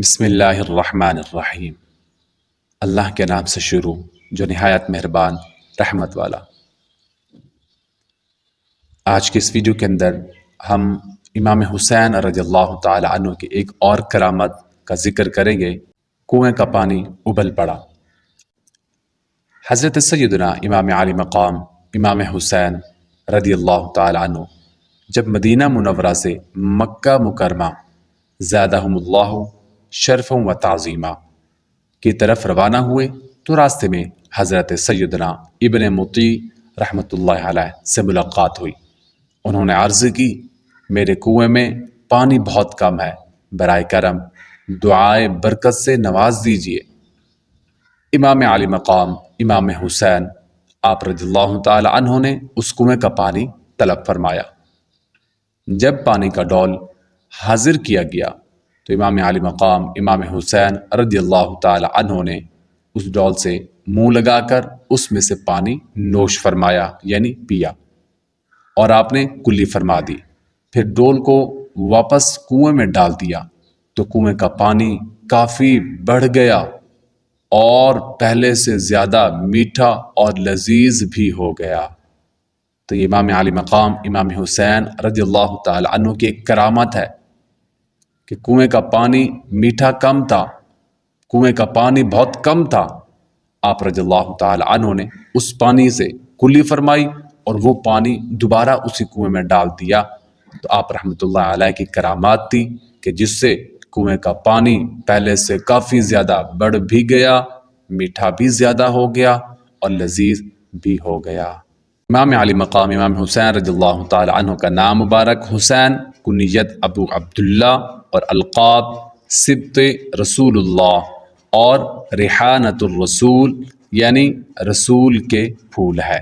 بسم اللہ الرحمن الرحیم۔ اللہ کے نام سے شروع جو نہایت مہربان رحمت والا۔ آج کے اس ویڈیو کے اندر ہم امام حسین رضی اللہ تعالی عنہ کی ایک اور کرامت کا ذکر کریں گے۔ کنویں کا پانی ابل پڑا۔ حضرت سیدنا امام علی مقام امام حسین رضی اللہ تعالی عنہ جب مدینہ منورہ سے مکہ مکرمہ زادہم اللہ شرف و تعظیمہ کی طرف روانہ ہوئے تو راستے میں حضرت سیدنا ابن مطیع رحمۃ اللہ علیہ سے ملاقات ہوئی۔ انہوں نے عرض کی، میرے کنویں میں پانی بہت کم ہے، برائے کرم دعائے برکت سے نواز دیجیے۔ امام علی مقام امام حسین آپ رضی اللہ تعالی عنہ نے اس کنویں کا پانی طلب فرمایا۔ جب پانی کا ڈول حاضر کیا گیا تو امام علی مقام امام حسین رضی اللہ تعالی عنہ نے اس ڈول سے منہ لگا کر اس میں سے پانی نوش فرمایا، یعنی پیا، اور آپ نے کلی فرما دی۔ پھر ڈول کو واپس کنویں میں ڈال دیا تو کنویں کا پانی کافی بڑھ گیا اور پہلے سے زیادہ میٹھا اور لذیذ بھی ہو گیا۔ تو یہ امام علی مقام امام حسین رضی اللہ تعالی عنہ کی ایک کرامت ہے کہ کنویں کا پانی میٹھا کم تھا، کنویں کا پانی بہت کم تھا، آپ رضی اللہ تعالی عنہ نے اس پانی سے کلی فرمائی اور وہ پانی دوبارہ اسی کنویں میں ڈال دیا۔ تو آپ رحمۃ اللہ علیہ کی کرامات تھی کہ جس سے کنویں کا پانی پہلے سے کافی زیادہ بڑھ بھی گیا، میٹھا بھی زیادہ ہو گیا اور لذیذ بھی ہو گیا۔ امام علی مقام امام حسین رضی اللہ تعالی عنہ کا نام مبارک حسین، کنیت ابو عبداللہ، اور القاب سبط رسول اللہ اور ریحانۃ الرسول یعنی رسول کے پھول ہے۔